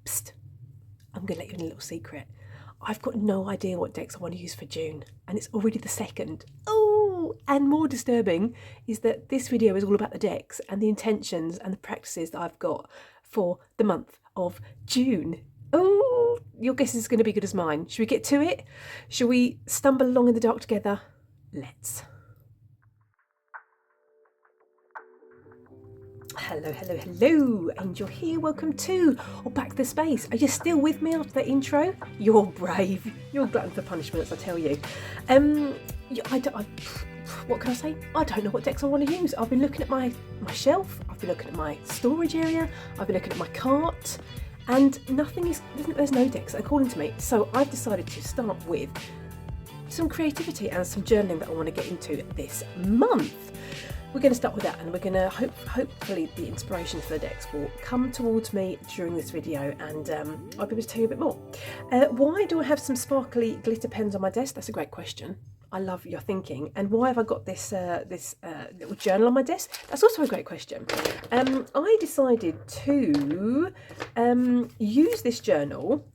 Psst, I'm going to let you in a little secret. I've got no idea what decks I want to use for June, and it's already the 2nd. Oh, and more disturbing is that this video is all about the decks and the intentions and the practices that I've got for the month of June. Oh, your guess is going to be good as mine. Should we get to it? Shall we stumble along in the dark together? Let's. Hello, hello, hello, and you're here. Welcome to or back to space. Are you still with me after that intro? You're brave. You're glutton for punishments, I tell you. What can I say? I don't know what decks I want to use. I've been looking at my shelf. I've been looking at my storage area. I've been looking at my cart, and there's no decks that are calling to me. So I've decided to start with some creativity and some journaling that I want to get into this month. We're going to start with that, and we're going to hopefully the inspiration for the decks will come towards me during this video, and I'll be able to tell you a bit more. Why do I have some sparkly glitter pens on my desk? That's a great question. I love your thinking. And why have I got this little journal on my desk? That's also a great question. I decided to use this journal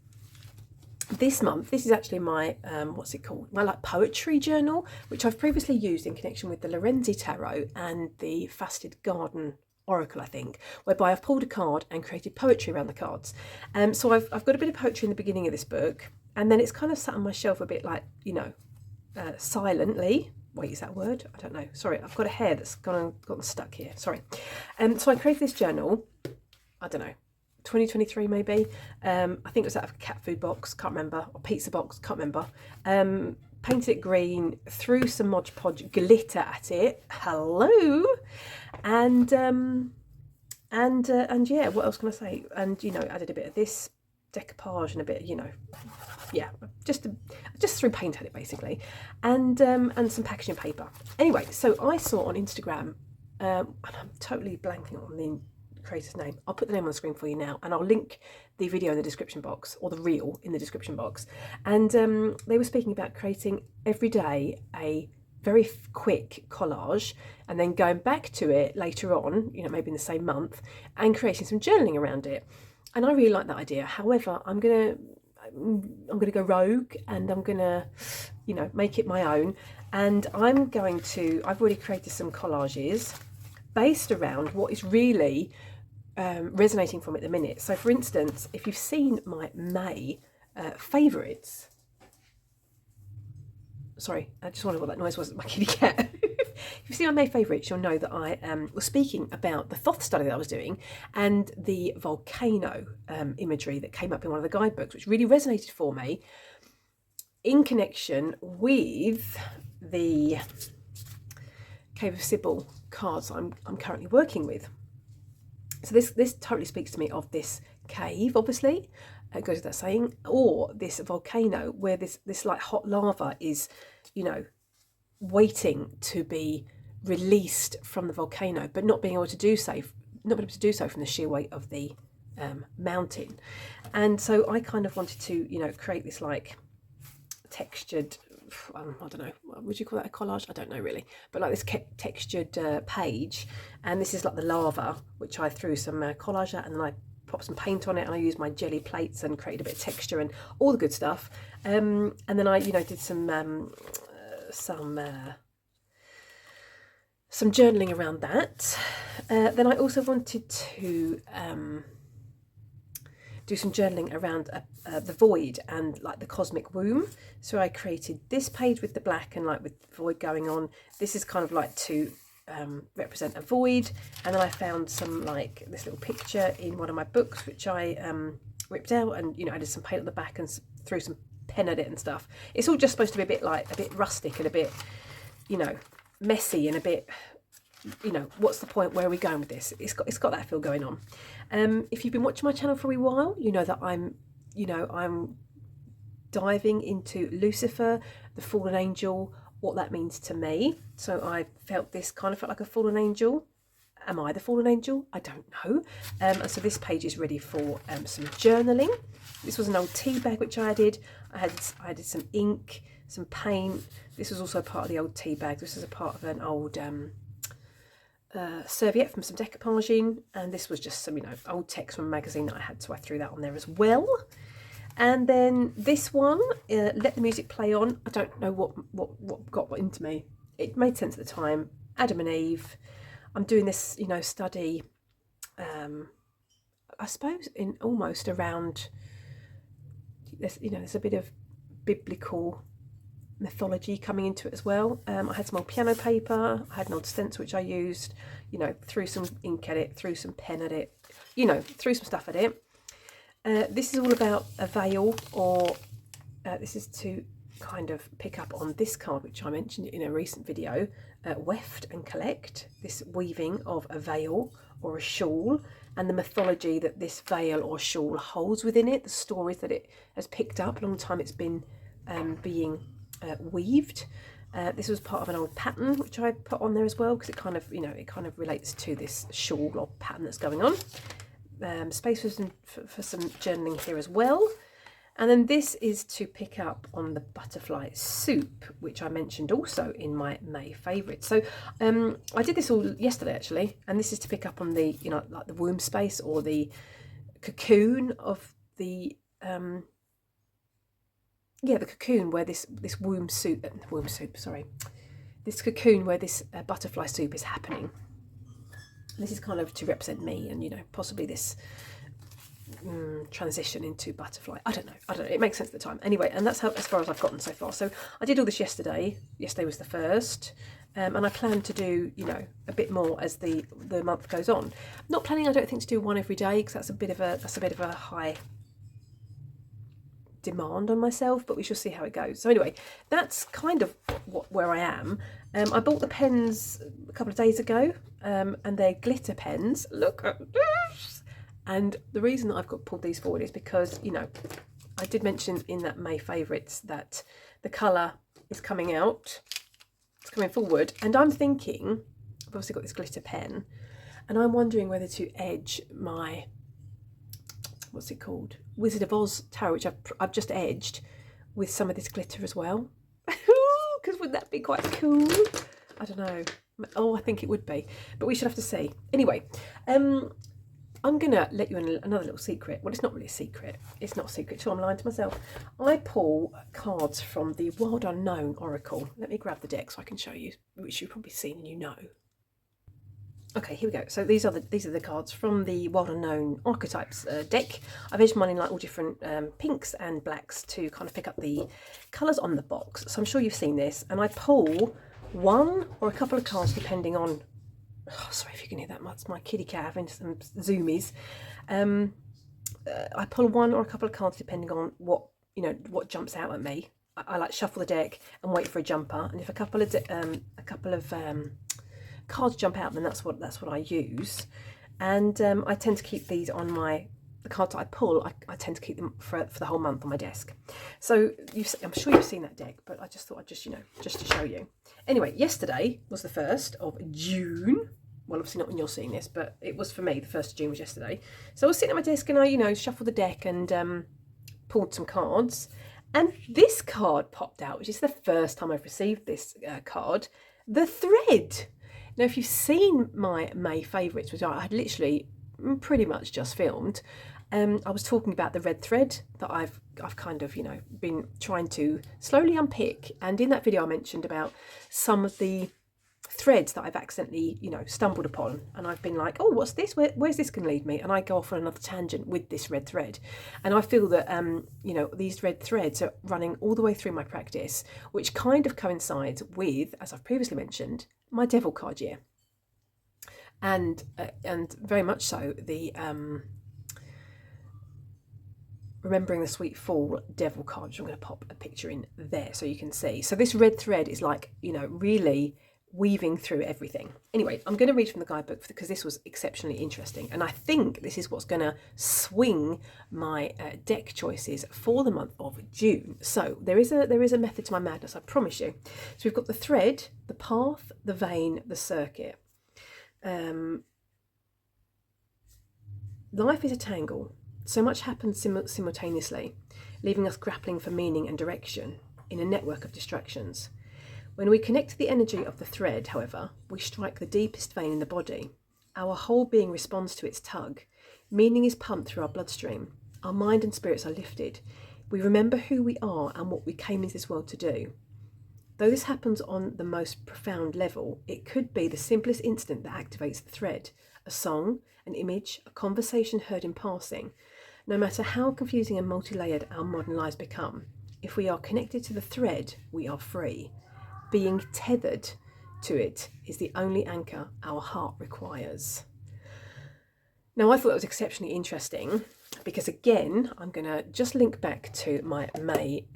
this month. This is actually my what's it called, my poetry journal, which I've previously used in connection with the Lorenzi Tarot and the Faceted Garden Oracle, I think, whereby I've pulled a card and created poetry around the cards. So I've got a bit of poetry in the beginning of this book, and then it's kind of sat on my shelf a bit like, silently. Wait, is that a word? I don't know. Sorry, I've got a hair that's gotten stuck here. Sorry. So I created this journal, I don't know, 2023 maybe. I think it was out of a cat food box, can't remember, or pizza box, can't remember. Painted it green, threw some Mod Podge glitter at it. Hello, and yeah, what else can I say? And added a bit of this decoupage and a bit, yeah, just threw paint at it basically, and some packaging paper. Anyway, so I saw on Instagram, and I'm totally blanking on the creator's name. I'll put the name on the screen for you now, and I'll link the video in the description box, or the reel in the description box. And they were speaking about creating every day a very quick collage, and then going back to it later on, maybe in the same month, and creating some journaling around it. And I really like that idea. However, I'm gonna go rogue, and I'm gonna make it my own. And I've already created some collages based around what is really resonating from at the minute. So for instance, if you've seen my May favourites, sorry, I just wondered what that noise was, my kitty cat. If you've seen my May favourites, you'll know that I was speaking about the Thoth study that I was doing, and the volcano imagery that came up in one of the guidebooks, which really resonated for me in connection with the Cave of Sybil cards I'm currently working with. So this totally speaks to me of this cave, obviously, it goes without saying, or this volcano where this like hot lava is, waiting to be released from the volcano, but not being able to do so from the sheer weight of the mountain. And so I kind of wanted to, create this like textured, I don't know, would you call that a collage? I don't know really, but like this textured page, and this is like the lava, which I threw some collage at, and then I popped some paint on it, and I used my jelly plates and created a bit of texture and all the good stuff. And then I, did some journaling around that. Then I also wanted to do some journaling around the void and like the cosmic womb. So I created this page with the black and like with the void going on. This is kind of like to represent a void. And then I found some like this little picture in one of my books, which I ripped out, and added some paint on the back and threw some pen at it and stuff. It's all just supposed to be a bit rustic and a bit, messy and a bit, what's the point? Where are we going with this? It's got that feel going on. If you've been watching my channel for a wee while, you know that I'm diving into Lucifer, the fallen angel, what that means to me. So I felt like a fallen angel. Am I the fallen angel? I don't know. And so this page is ready for some journaling. This was an old tea bag which I added. I added some ink, some paint. This was also part of the old tea bag. This is a part of an old serviette from some decoupaging, and this was just some, you know, old text from a magazine that I had, so I threw that on there as well. And then this one, Let the Music Play On. I don't know what got into me. It made sense at the time. Adam and Eve. I'm doing this, you know, study, I suppose in almost around, you know, there's a bit of biblical mythology coming into it as well. I had some old piano paper, I had an old stencil which I used, you know, threw some ink at it, threw some pen at it, you know, threw some stuff at it. This is all about a veil, or this is to kind of pick up on this card which I mentioned in a recent video, Weft and Collect, this weaving of a veil or a shawl, and the mythology that this veil or shawl holds within it, the stories that it has picked up, a long time it's been being weaved. This was part of an old pattern which I put on there as well, because it kind of, you know, it kind of relates to this shawl or pattern that's going on. Space for some journaling here as well. And then this is to pick up on the butterfly soup, which I mentioned also in my May favourites. So I did this all yesterday actually, and this is to pick up on the, you know, like the womb space or the cocoon of the yeah, the cocoon where this womb soup, sorry, this cocoon where this butterfly soup is happening. This is kind of to represent me, and, you know, possibly this transition into butterfly. I don't know. It makes sense at the time. Anyway, and that's how, as far as I've gotten so far. So I did all this yesterday. Yesterday was the first, and I plan to do, you know, a bit more as the month goes on. I'm not planning, I don't think, to do one every day, because that's a bit of a high demand on myself, but we shall see how it goes. So anyway, that's kind of where I am. I bought the pens a couple of days ago, and they're glitter pens. Look at this. And the reason that I've pulled these forward is because, you know, I did mention in that May favourites that the colour is coming out, it's coming forward, and I'm thinking, I've obviously got this glitter pen, and I'm wondering whether to edge my, what's it called, Wizard of Oz tarot, which I've just edged, with some of this glitter as well. Because wouldn't that be quite cool? I don't know. Oh, I think it would be, but we should have to see. Anyway, I'm going to let you in another little secret. Well, it's not really a secret. It's not a secret, so I'm lying to myself. I pull cards from the Wild Unknown Oracle. Let me grab the deck so I can show you, which you've probably seen and you know. Okay, here we go. So these are the cards from the Wild Unknown Archetypes deck. I've edged mine in like all different pinks and blacks to kind of pick up the colours on the box. So I'm sure you've seen this. And I pull one or a couple of cards depending on... Oh, sorry if you can hear that much. My kitty cat having some zoomies. I pull one or a couple of cards depending on what, you know, what jumps out at me. I like shuffle the deck and wait for a jumper. And if a couple of cards jump out, then that's what I use. And I tend to keep these on the cards that I pull. I tend to keep them for the whole month on my desk. So I'm sure you've seen that deck, but I just thought I'd just, you know, just to show you. Anyway, yesterday was the 1st of June. Well, obviously not when you're seeing this, but it was for me. The 1st of June was yesterday. So I was sitting at my desk and I, you know, shuffled the deck and pulled some cards. And this card popped out, which is the first time I've received this card. The Thread. Now, if you've seen my May favourites, which I had literally pretty much just filmed, I was talking about the red thread that I've kind of, you know, been trying to slowly unpick. And in that video I mentioned about some of the threads that I've accidentally, you know, stumbled upon, and I've been like, oh, what's this? Where's this going to lead me? And I go off on another tangent with this red thread. And I feel that, you know, these red threads are running all the way through my practice, which kind of coincides with, as I've previously mentioned, my devil card year. And very much so the Remembering the Sweet Fall devil card, which I'm going to pop a picture in there so you can see. So this red thread is like, you know, really weaving through everything. Anyway, I'm going to read from the guidebook because this was exceptionally interesting, and I think this is what's going to swing my deck choices for the month of June. So there is a method to my madness, I promise you. So we've got the thread, the path, the vein, the circuit. Life is a tangle. So much happens simultaneously, leaving us grappling for meaning and direction in a network of distractions. When we connect to the energy of the thread, however, we strike the deepest vein in the body. Our whole being responds to its tug. Meaning is pumped through our bloodstream. Our mind and spirits are lifted. We remember who we are and what we came into this world to do. Though this happens on the most profound level, it could be the simplest incident that activates the thread. A song, an image, a conversation heard in passing. No matter how confusing and multi-layered our modern lives become, if we are connected to the thread, we are free. Being tethered to it is the only anchor our heart requires. Now, I thought that was exceptionally interesting because, again, I'm going to just link back to my May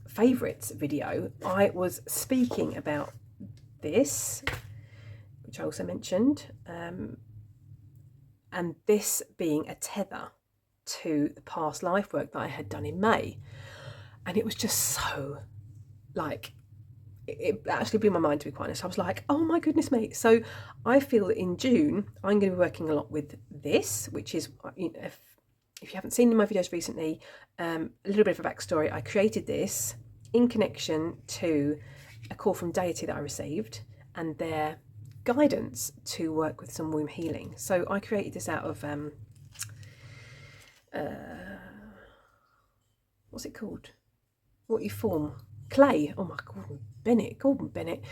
favourites video. I was speaking about this, which I also mentioned, and this being a tether to the past life work that I had done in May. And it was just so, like, it actually blew my mind, to be quite honest. I was like, oh my goodness me. So I feel that in June, I'm going to be working a lot with this, which is, you know, if you haven't seen my videos recently, a little bit of a backstory. I created this in connection to a call from deity that I received and their guidance to work with some womb healing. So I created this out of, what's it called? What you form? Clay. Oh my God, Gordon Bennett.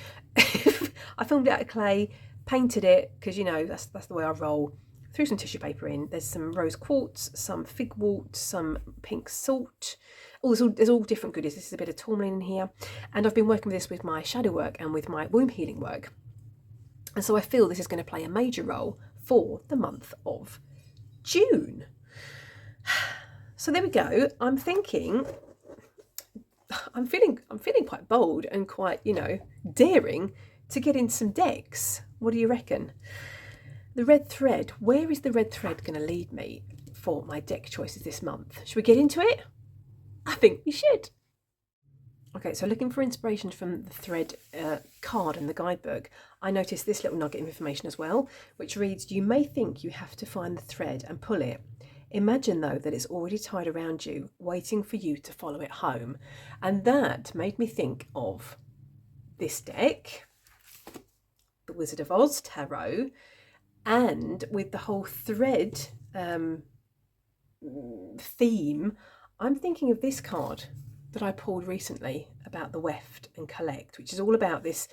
I filmed it out of clay, painted it, because, you know, that's the way I roll. Threw some tissue paper in. There's some rose quartz, some fig wort, some pink salt. There's all different goodies. This is a bit of tourmaline in here. And I've been working with this with my shadow work and with my womb healing work. And so I feel this is going to play a major role for the month of June. So there we go. I'm feeling quite bold and quite, you know, daring to get in some decks. What do you reckon? The red thread. Where is the red thread going to lead me for my deck choices this month? Should we get into it? I think we should. Okay, so looking for inspiration from the thread card and the guidebook, I noticed this little nugget of information as well, which reads, you may think you have to find the thread and pull it. Imagine, though, that it's already tied around you, waiting for you to follow it home. And that made me think of this deck, the Wizard of Oz Tarot, and with the whole thread theme, I'm thinking of this card that I pulled recently about the weft and collect, which is all about this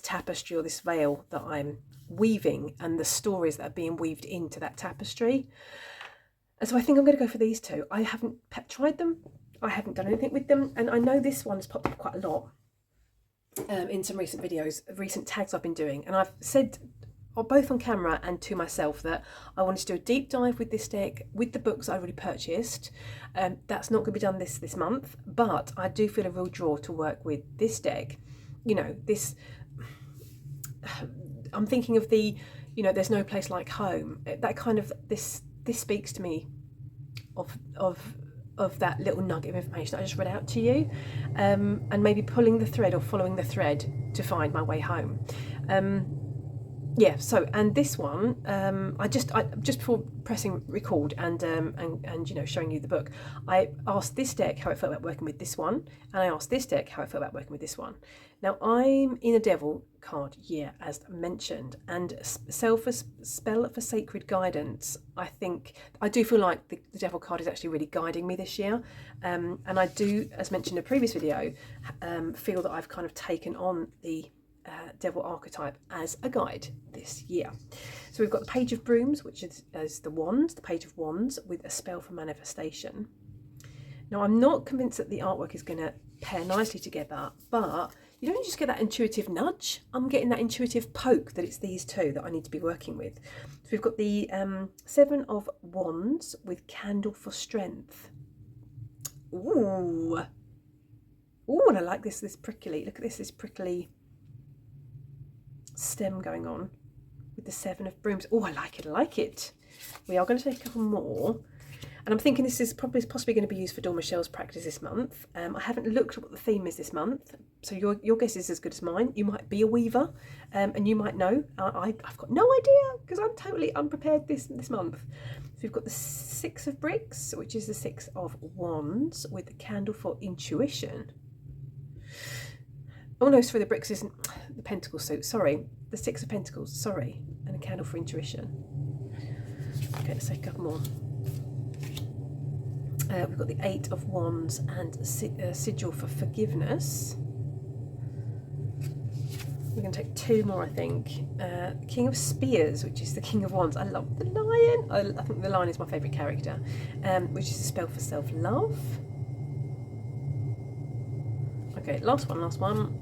tapestry or this veil that I'm weaving and the stories that are being weaved into that tapestry. And so I think I'm going to go for these two. I haven't tried them. I haven't done anything with them. And I know this one has popped up quite a lot in some recent videos, recent tags I've been doing. And I've said, both on camera and to myself, that I wanted to do a deep dive with this deck, with the books I already purchased. That's not going to be done this month, but I do feel a real draw to work with this deck. You know, this, I'm thinking of the, you know, there's no place like home. That kind of, this speaks to me of that little nugget of information I just read out to you, and maybe pulling the thread or following the thread to find my way home. Yeah, so, and this one, I just before pressing record and you know, showing you the book, I asked this deck how it felt about working with this one, and I asked this deck how it felt about working with this one. Now, I'm in a devil card year, as mentioned, and spell for sacred guidance. I do feel like the devil card is actually really guiding me this year, and I do, as mentioned in a previous video, feel that I've kind of taken on the devil archetype as a guide this year. So we've got the Page of Brooms, which is the wands, the Page of Wands with a spell for manifestation. Now, I'm not convinced that the artwork is going to pair nicely together, but you don't just get that intuitive nudge. I'm getting that intuitive poke that it's these two that I need to be working with. So we've got the Seven of Wands with Candle for Strength. Ooh, and I like this prickly. Look at this prickly stem going on with the Seven of Brooms. Oh, I like it. We are going to take a couple more, and I'm thinking this is possibly going to be used for Dawn Michelle's practice this month. I haven't looked at what the theme is this month, so your guess is as good as mine. You might be a weaver, and you might know. I've got no idea because I'm totally unprepared this month. So we've got the Six of Bricks, which is the Six of Wands with the Candle for Intuition. Oh no, sorry, the bricks isn't the pentacle suit, sorry. The 6 of Pentacles, sorry. And a candle for intuition. Okay, let's take a couple more. We've got the 8 of Wands and sigil for forgiveness. We're going to take 2 more, I think. King of Spears, which is the King of Wands. I love the lion. I think the lion is my favourite character, which is a spell for self-love. Okay, last one.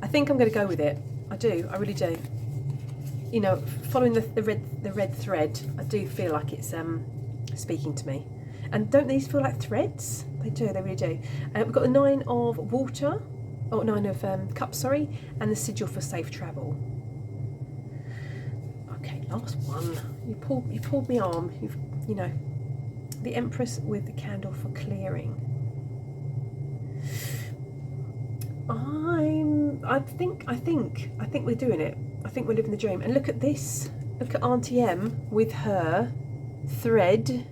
I think I'm going to go with it. I do, I really do. You know, following the red thread, I do feel like it's speaking to me. And don't these feel like threads? They do, they really do. We've got the 9 of water, oh, 9 of cups, sorry, and the sigil for safe travel. Okay, last one. You pulled my arm. You know, the Empress with the candle for clearing. I think we're doing it. I think we're living the dream. And look at this. Look at Auntie M with her thread.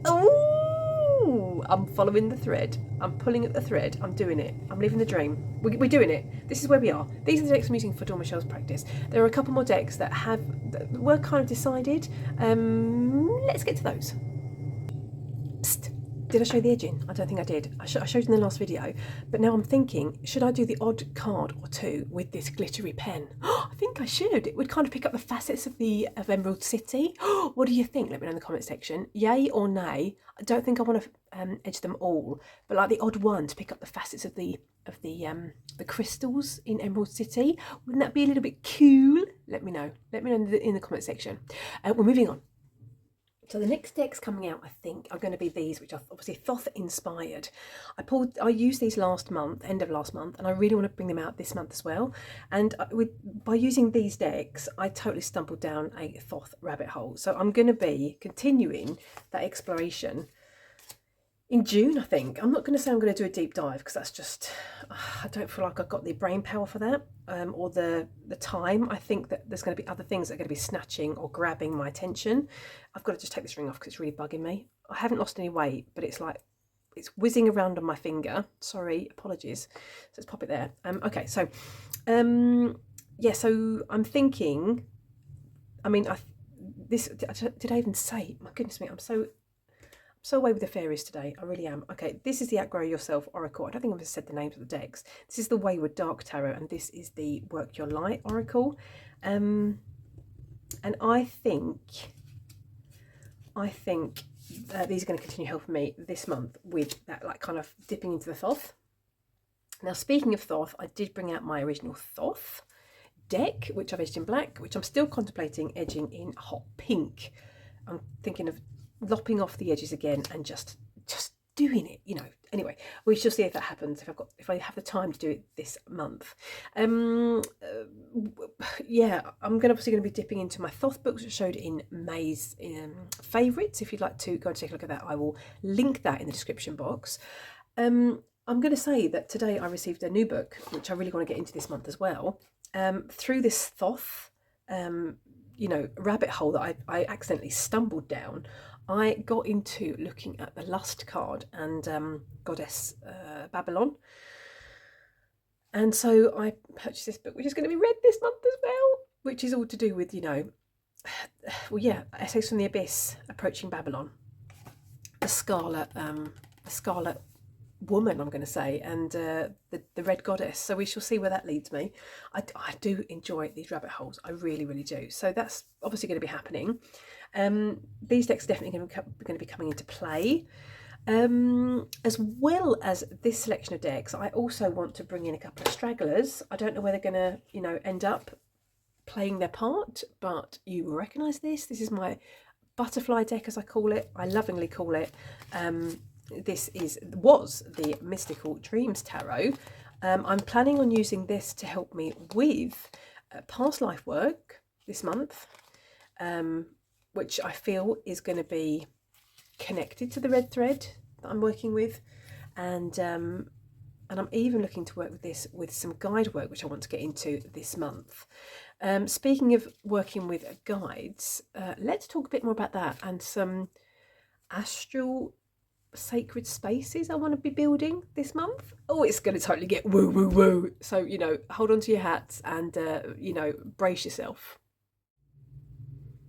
Oh, I'm following the thread. I'm pulling at the thread. I'm doing it. I'm living the dream. We're doing it. This is where we are. These are the decks I'm using for Dawn Michelle's practice. There are a couple more decks that were kind of decided. Let's get to those. Psst. Did I show the edging? I don't think I did. I showed in the last video, but now I'm thinking, should I do the odd card or 2 with this glittery pen? I think I should. It would kind of pick up the facets of Emerald City. What do you think? Let me know in the comment section. Yay or nay? I don't think I want to edge them all, but like the odd one to pick up the facets of the crystals in Emerald City. Wouldn't that be a little bit cool? Let me know. Let me know in the comment section. We're moving on. So the next decks coming out, I think, are going to be these, which are obviously Thoth inspired. I used these last month, end of last month, and I really want to bring them out this month as well. And by using these decks, I totally stumbled down a Thoth rabbit hole. So I'm going to be continuing that exploration in June, I think. I'm not going to say I'm going to do a deep dive because that's just, I don't feel like I've got the brain power for that, or the time. I think that there's going to be other things that are going to be snatching or grabbing my attention. I've got to just take this ring off because it's really bugging me. I haven't lost any weight, but it's like, it's whizzing around on my finger. Sorry, apologies. So let's pop it there. Okay, so, yeah, so I'm thinking, I mean, did I even say, my goodness me, I'm so away with the fairies today. I really am. Okay, this is the Outgrow Yourself Oracle. I don't think I've ever said the names of the decks. This is the Wayward Dark Tarot, and this is the Work Your Light Oracle. And I think these are going to continue helping me this month with that, like, kind of dipping into the Thoth. Now, speaking of Thoth, I did bring out my original Thoth deck, which I've edged in black, which I'm still contemplating edging in hot pink. I'm thinking of lopping off the edges again and just doing it, you know. Anyway, we shall see if that happens, if I have the time to do it this month. Yeah, I'm obviously going to be dipping into my Thoth books, which I showed in May's favourites. If you'd like to go and take a look at that, I will link that in the description box. I'm going to say that today I received a new book, which I really want to get into this month as well, through this Thoth you know, rabbit hole that I accidentally stumbled down. I got into looking at the Lust card and Goddess Babylon. And so I purchased this book, which is going to be read this month as well, which is all to do with, you know, well, yeah, Essays from the Abyss, Approaching Babylon, the Scarlet Woman, I'm going to say, and the Red Goddess. So we shall see where that leads me. I do enjoy these rabbit holes. I really, really do. So that's obviously going to be happening. These decks are definitely going to be coming into play. As well as this selection of decks, I also want to bring in a couple of stragglers. I don't know where they're going to, you know, end up playing their part, but you will recognise this. This is my butterfly deck, as I call it. I lovingly call it. This was the Mystical Dreams Tarot. I'm planning on using this to help me with past life work this month, which I feel is going to be connected to the red thread that I'm working with, and I'm even looking to work with this with some guide work, which I want to get into this month. Speaking of working with guides, let's talk a bit more about that and some astral sacred spaces I want to be building this month. Oh, it's going to totally get woo woo woo. So, you know, hold on to your hats and, you know, brace yourself.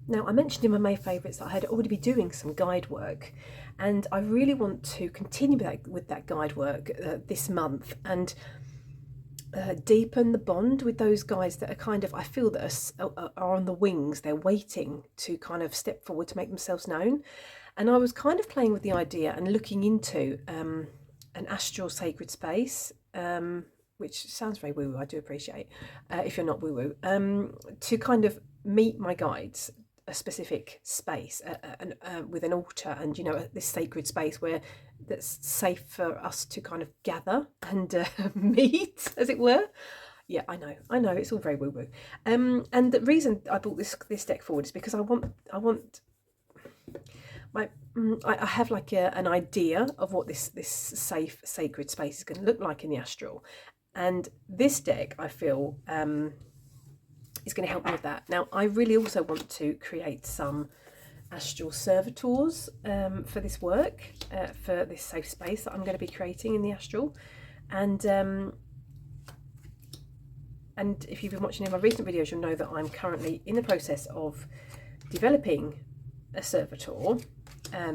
Now, I mentioned in my May favourites that I had already been doing some guide work, and I really want to continue with that guide work this month and deepen the bond with those guys that are kind of, I feel that are on the wings. They're waiting to kind of step forward to make themselves known. And I was kind of playing with the idea and looking into an astral sacred space, which sounds very woo-woo, I do appreciate, if you're not woo-woo, to kind of meet my guides, a specific space with an altar and, you know, this sacred space where that's safe for us to kind of gather and meet, as it were. Yeah, I know, it's all very woo-woo. And the reason I brought this deck forward is because I want I have like an idea of what this safe sacred space is going to look like in the astral, and this deck I feel is going to help me with that. Now, I really also want to create some astral servitors for this work, for this safe space that I'm going to be creating in the astral. And if you've been watching in my recent videos, you'll know that I'm currently in the process of developing a servitor.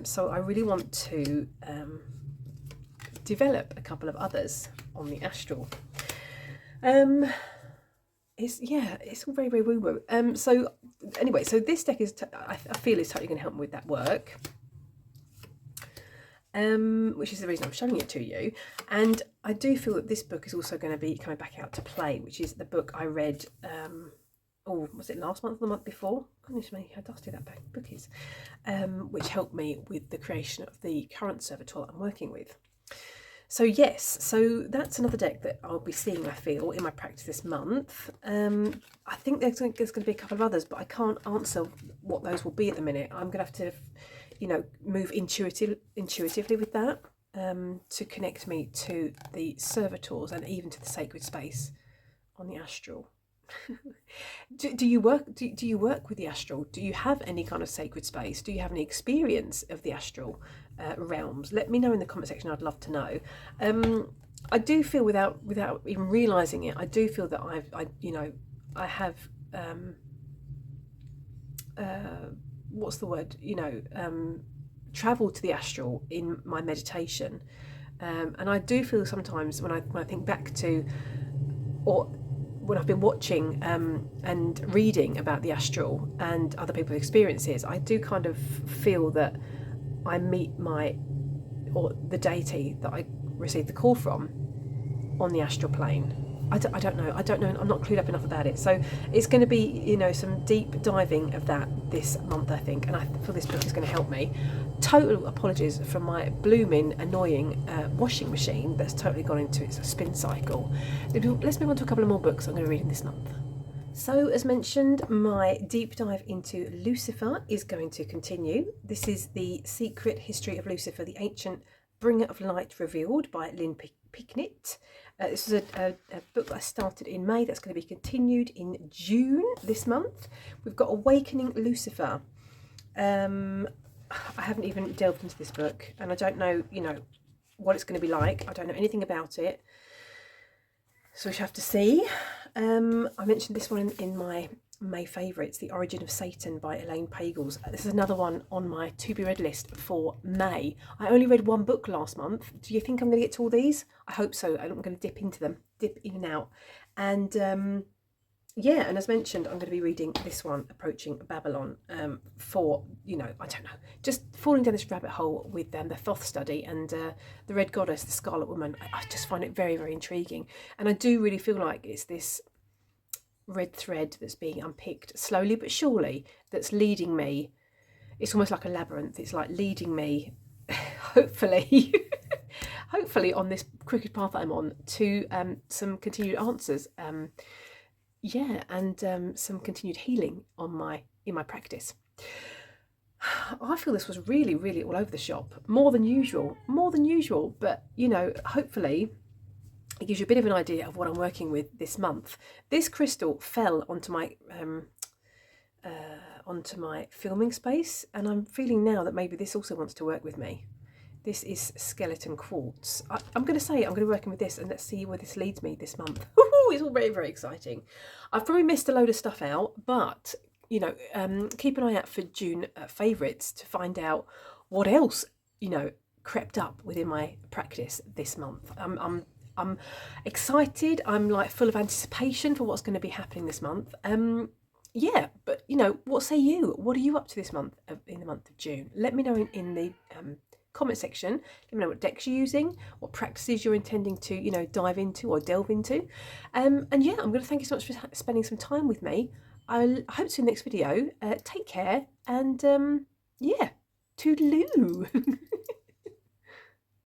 So I really want to develop a couple of others on the astral. It's all very, very woo-woo. So anyway, so this deck is, I feel is totally going to help me with that work. Which is the reason I'm showing it to you. And I do feel that this book is also going to be coming back out to play, which is the book I read, was it last month or the month before? Goodness me, how dusty that book is. Which helped me with the creation of the current servitor that I'm working with. So yes, so that's another deck that I'll be seeing, I feel, in my practice this month. I think there's going to be a couple of others, but I can't answer what those will be at the minute. I'm going to have to, you know, move intuitively with that to connect me to the servitors and even to the sacred space on the astral. do you work with the astral? Do you have any kind of sacred space? Do you have any experience of the astral realms? Let me know in the comment section. I'd love to know. I do feel without even realizing it, I do feel that I have what's the word, traveled to the astral in my meditation, and I do feel sometimes when I think back to, or when I've been watching and reading about the astral and other people's experiences, I do kind of feel that I meet the deity that I received the call from on the astral plane. I don't know, I'm not clued up enough about it. So it's going to be, some deep diving of that this month, I think, and I feel this book is going to help me. Total apologies for my blooming annoying washing machine that's totally gone into its spin cycle. Let's move on to a couple of more books I'm going to read in this month. So, as mentioned, my deep dive into Lucifer is going to continue. This is The Secret History of Lucifer, the Ancient Bringer of Light Revealed by Lynn Picknett. This is a book that I started in May that's going to be continued in June this month. We've got Awakening Lucifer. I haven't even delved into this book, and I don't know, what it's going to be like. I don't know anything about it, so we shall have to see. I mentioned this one in my May favourites, The Origin of Satan by Elaine Pagels. This is another one on my to-be-read list for May. I only read one book last month. Do you think I'm going to get to all these? I hope so. I'm going to dip in and out. And and as mentioned, I'm going to be reading this one, Approaching Babylon, for, I don't know, just falling down this rabbit hole with the Thoth study and the Red Goddess, the Scarlet Woman. I just find it very, very intriguing. And I do really feel like it's this red thread that's being unpicked slowly but surely that's leading me. It's almost like a labyrinth. It's like leading me, hopefully, on this crooked path that I'm on to some continued answers. And some continued healing in my practice. I feel this was really, really all over the shop, more than usual, but hopefully it gives you a bit of an idea of what I'm working with this month. This crystal fell onto my filming space, and I'm feeling now that maybe this also wants to work with me. This is skeleton quartz. I'm going to say I'm going to be working with this, and let's see where this leads me this month. Woo-hoo, it's all very, very exciting. I've probably missed a load of stuff out, but you know, keep an eye out for June favourites to find out what else, you know, crept up within my practice this month. I'm excited. I'm like full of anticipation for what's going to be happening this month. Yeah, but you know, what say you? What are you up to this month, in the month of June? Let me know in the comment section. Let me know what decks you're using, what practices you're intending to, you know, dive into or delve into. And yeah, I'm going to thank you so much for spending some time with me. I hope to see you in the next video. Take care, and yeah, toodaloo.